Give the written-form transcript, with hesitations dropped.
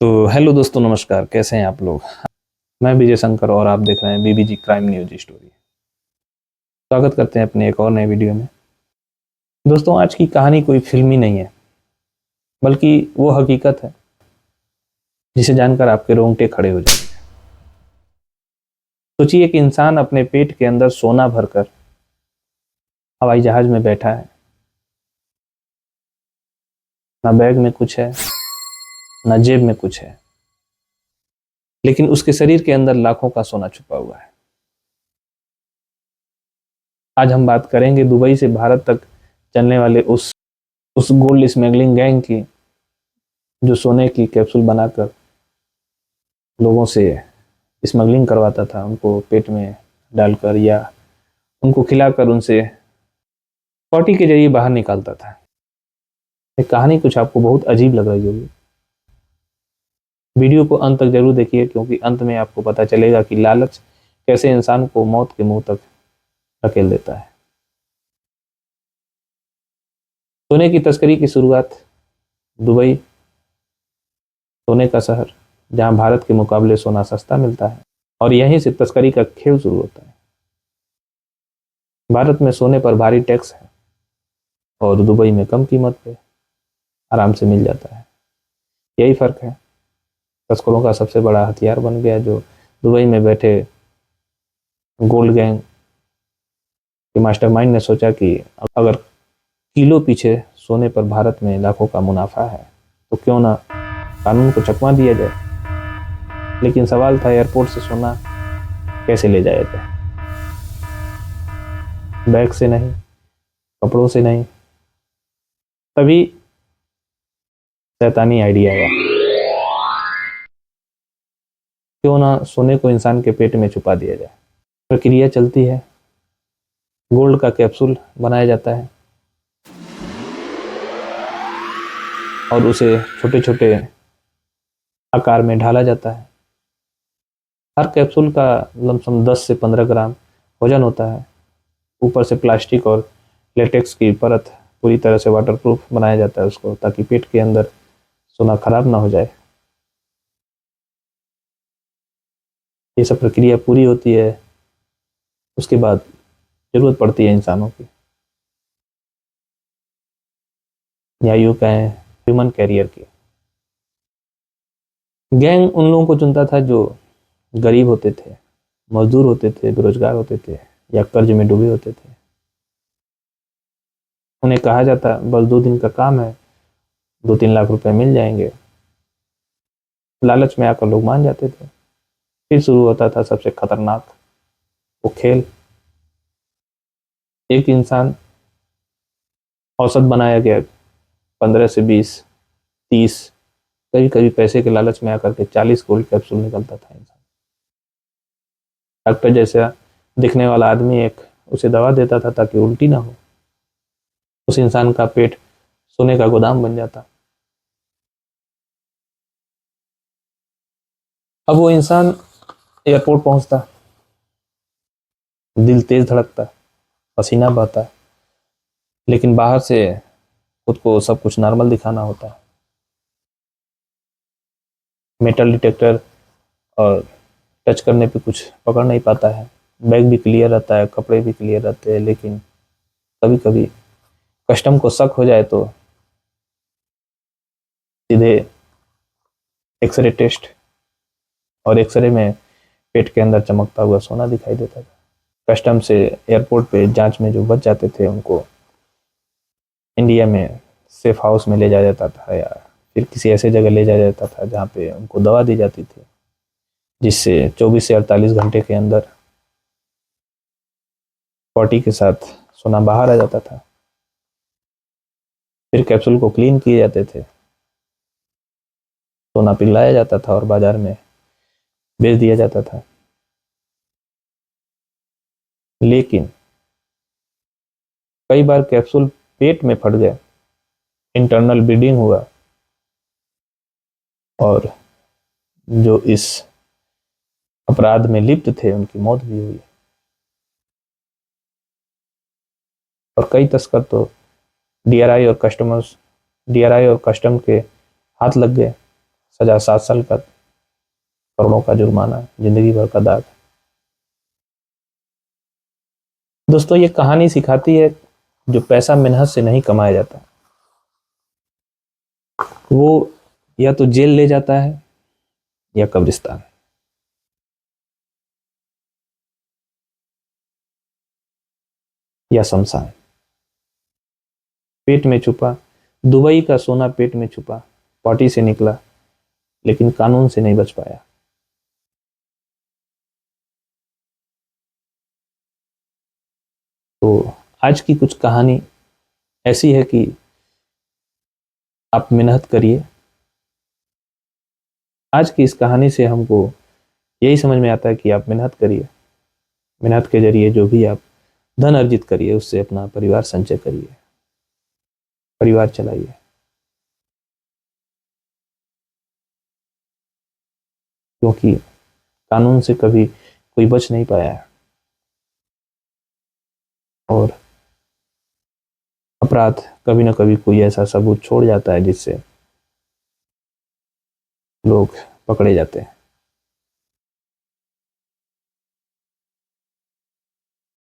तो हेलो दोस्तों, नमस्कार। कैसे हैं आप लोग? मैं विजय शंकर और आप देख रहे हैं बीबीजी क्राइम न्यूज स्टोरी। स्वागत करते हैं अपने एक और नए वीडियो में। दोस्तों, आज की कहानी कोई फिल्मी नहीं है, बल्कि वो हकीकत है जिसे जानकर आपके रोंगटे खड़े हो जाएंगे। सोचिए कि इंसान अपने पेट के अंदर सोना भरकर हवाई जहाज में बैठा है। ना बैग में कुछ है, ना जेब में कुछ है, लेकिन उसके शरीर के अंदर लाखों का सोना छुपा हुआ है। आज हम बात करेंगे दुबई से भारत तक चलने वाले उस गोल्ड स्मगलिंग गैंग की, जो सोने की कैप्सूल बनाकर लोगों से स्मगलिंग करवाता था, उनको पेट में डालकर या उनको खिलाकर उनसे पॉटी के जरिए बाहर निकालता था। ये कहानी कुछ आपको बहुत अजीब लग रही होगी। वीडियो को अंत तक जरूर देखिए, क्योंकि अंत में आपको पता चलेगा कि लालच कैसे इंसान को मौत के मुंह तक धकेल देता है। सोने की तस्करी की शुरुआत दुबई, सोने का शहर, जहां भारत के मुकाबले सोना सस्ता मिलता है, और यहीं से तस्करी का खेल शुरू होता है। भारत में सोने पर भारी टैक्स है और दुबई में कम कीमत पे आराम से मिल जाता है। यही फर्क है। तस्करों का सबसे बड़ा हथियार बन गया, जो दुबई में बैठे गोल्ड गैंग के मास्टरमाइंड ने सोचा कि अगर किलो पीछे सोने पर भारत में लाखों का मुनाफा है, तो क्यों ना कानून को चकमा दिया जाए। लेकिन सवाल था, एयरपोर्ट से सोना कैसे ले जाया जाए? बैग से नहीं, कपड़ों से नहीं। तभी शैतानी आइडिया आया, क्यों ना सोने को इंसान के पेट में छुपा दिया जाए। प्रक्रिया चलती है। गोल्ड का कैप्सूल बनाया जाता है और उसे छोटे छोटे आकार में ढाला जाता है। हर कैप्सूल का लमसम 10 से 15 ग्राम वजन होता है। ऊपर से प्लास्टिक और लेटेक्स की परत पूरी तरह से वाटरप्रूफ बनाया जाता है उसको, ताकि पेट के अंदर सोना खराब ना हो जाए। ये सब प्रक्रिया पूरी होती है, उसके बाद जरूरत पड़ती है इंसानों की, या यूं कहें ह्यूमन कैरियर की। गैंग उन लोगों को चुनता था जो गरीब होते थे, मजदूर होते थे, बेरोजगार होते थे, या कर्ज में डूबे होते थे। उन्हें कहा जाता, बस 2 दिन का काम है, 2-3 लाख रुपए मिल जाएंगे। लालच में आकर लोग मान जाते थे। फिर शुरू होता था सबसे खतरनाक वो खेल। एक इंसान, औसत बनाया गया 15 से 20, 30, कभी कभी पैसे के लालच में आकर के 40 गोल्ड कैप्सूल निकलता था इंसान। डॉक्टर जैसा दिखने वाला आदमी एक उसे दवा देता था ताकि उल्टी ना हो। उस इंसान का पेट सोने का गोदाम बन जाता। अब वो इंसान एयरपोर्ट पहुंचता, दिल तेज धड़कता, पसीना बहता, लेकिन बाहर से खुद को सब कुछ नॉर्मल दिखाना होता है। मेटल डिटेक्टर और टच करने पे कुछ पकड़ नहीं पाता है। बैग भी क्लियर रहता है, कपड़े भी क्लियर रहते हैं, लेकिन कभी कभी कस्टम को शक हो जाए तो सीधे एक्सरे टेस्ट, और एक्सरे में पेट के अंदर चमकता हुआ सोना दिखाई देता था। कस्टम से एयरपोर्ट पे जांच में जो बच जाते थे, उनको इंडिया में सेफ हाउस में ले जाया जाता था, या फिर किसी ऐसे जगह ले जाया जाता था जहाँ पे उनको दवा दी जाती थी, जिससे 24 से 48 घंटे के अंदर पॉटी के साथ सोना बाहर आ जाता था। फिर कैप्सूल को क्लीन किए जाते थे, सोना पिघलाया जाता था और बाजार में बेच दिया जाता था। लेकिन कई बार कैप्सूल पेट में फट गए, इंटरनल ब्लीडिंग हुआ, और जो इस अपराध में लिप्त थे उनकी मौत भी हुई। और कई तस्कर तो डीआरआई और कस्टम के हाथ लग गए। सजा 7 साल का, करोड़ों का जुर्माना, जिंदगी भर का दाग। दोस्तों ये कहानी सिखाती है जो पैसा मेहनत से नहीं कमाया जाता वो या तो जेल ले जाता है या कब्रिस्तान। या शमशान। पेट में छुपा, दुबई का सोना पेट में छुपा, पार्टी से निकला लेकिन कानून से नहीं बच पाया। तो आज की कुछ कहानी ऐसी है कि आप मेहनत करिए। आज की इस कहानी से हमको यही समझ में आता है कि आप मेहनत करिए, मेहनत के जरिए जो भी आप धन अर्जित करिए उससे अपना परिवार संचय करिए, परिवार चलाइए। क्योंकि कानून से कभी कोई बच नहीं पाया है और अपराध कभी ना कभी कोई ऐसा सबूत छोड़ जाता है जिससे लोग पकड़े जाते हैं।